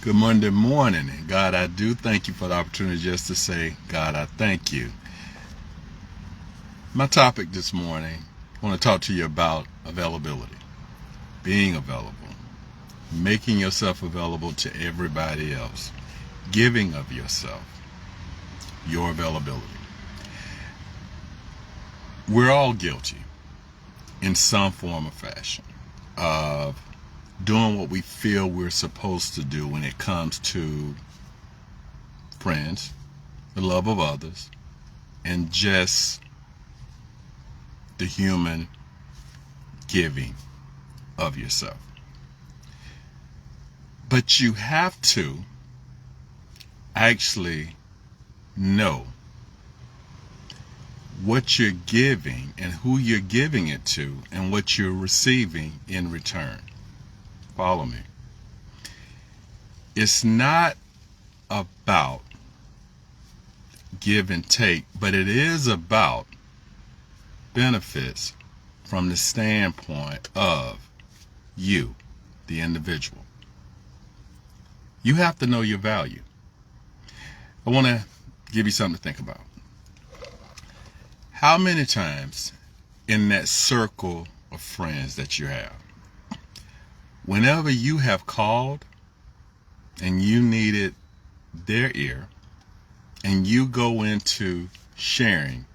Good Monday morning. And God, I do thank you for the opportunity just to say, God, I thank you. My topic this morning, I want to talk to you about availability, being available, making yourself available to everybody else, giving of yourself, your availability. We're all guilty in some form or fashion of doing what we feel we're supposed to do when it comes to friends, the love of others, and just the human giving of yourself. But you have to actually know what you're giving and who you're giving it to and what you're receiving in return. Follow me. It's not about give and take, but it is about benefits from the standpoint of you, the individual. You have to know your value. I want to give you something to think about. How many times in that circle of friends that you have, whenever you have called and you needed their ear and you go into sharing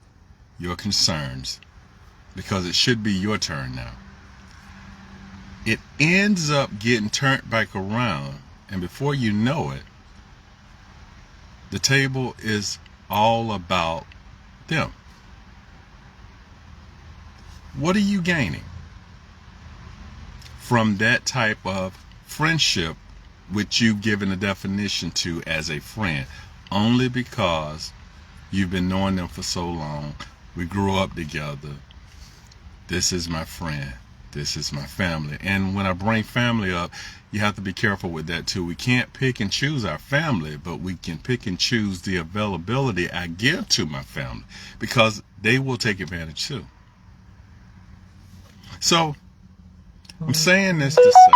your concerns because it should be your turn now, it ends up getting turned back around, and before you know it, the table is all about them. What are you gaining from that type of friendship, which you've given a definition to as a friend, only because you've been knowing them for so long? We grew up together. This is my friend. This is my family. And when I bring family up, you have to be careful with that too. We can't pick and choose our family, but we can pick and choose the availability I give to my family, because they will take advantage too. So I'm saying this to say,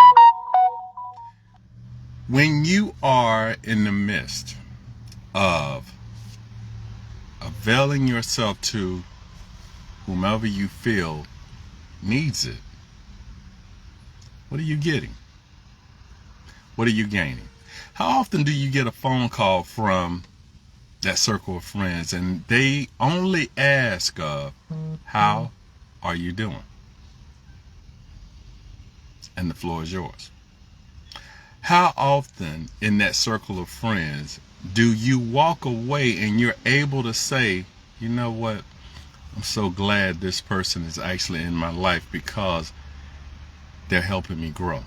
when you are in the midst of availing yourself to whomever you feel needs it, what are you getting? What are you gaining? How often do you get a phone call from that circle of friends and they only ask how are you doing? And the floor is yours. How often in that circle of friends do you walk away and you're able to say, you know what, I'm so glad this person is actually in my life because they're helping me grow?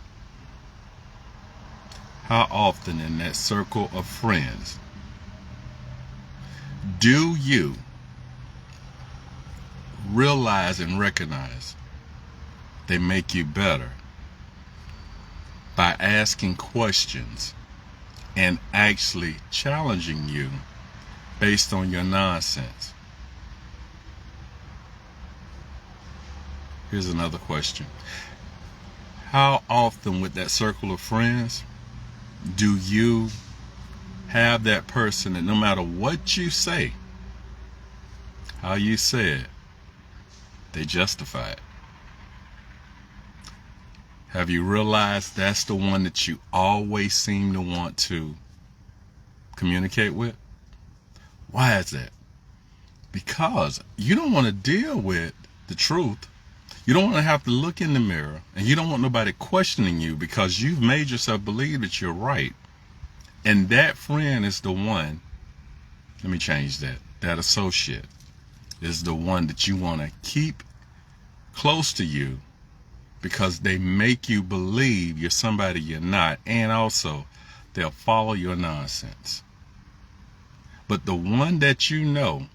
How often in that circle of friends do you realize and recognize they make you better by asking questions and actually challenging you based on your nonsense? Here's another question. How often with that circle of friends do you have that person that no matter what you say, how you say it, they justify it? Have you realized that's the one that you always seem to want to communicate with? Why is that? Because you don't want to deal with the truth. You don't want to have to look in the mirror, and you don't want nobody questioning you because you've made yourself believe that you're right. And that friend is the one, let me change that, that associate is the one that you want to keep close to you because they make you believe you're somebody you're not, and also they'll follow your nonsense. But the one that you know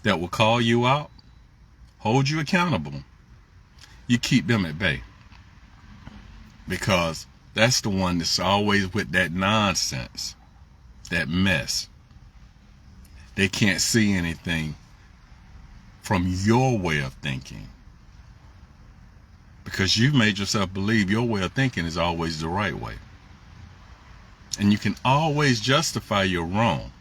that will call you out, hold you accountable, you keep them at bay, because that's the one that's always with that nonsense, that mess. They can't see anything from your way of thinking because you've made yourself believe your way of thinking is always the right way. And you can always justify your wrong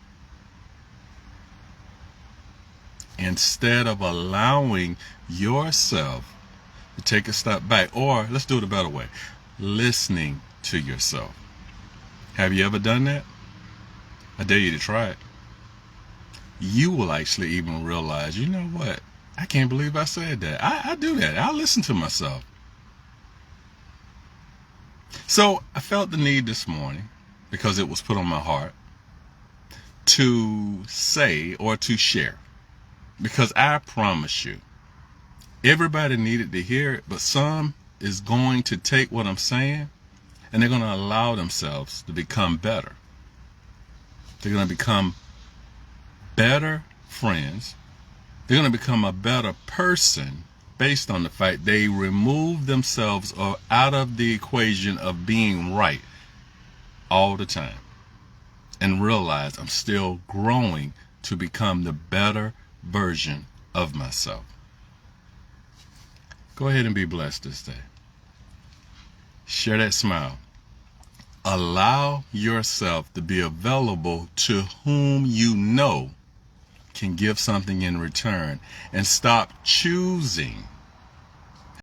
instead of allowing yourself to take a step back. Or let's do it a better way, listening to yourself. Have you ever done that? I dare you to try it. You will actually even realize, you know what? I can't believe I said that. I do that. I listen to myself. So I felt the need this morning, because it was put on my heart, to say or to share. Because I promise you, everybody needed to hear it, but some is going to take what I'm saying and they're going to allow themselves to become better. They're going to become better friends. They're going to become a better person based on the fact they remove themselves out of the equation of being right all the time and realize I'm still growing to become the better version of myself. Go ahead and be blessed this day. Share that smile. Allow yourself to be available to whom you know can give something in return, and stop choosing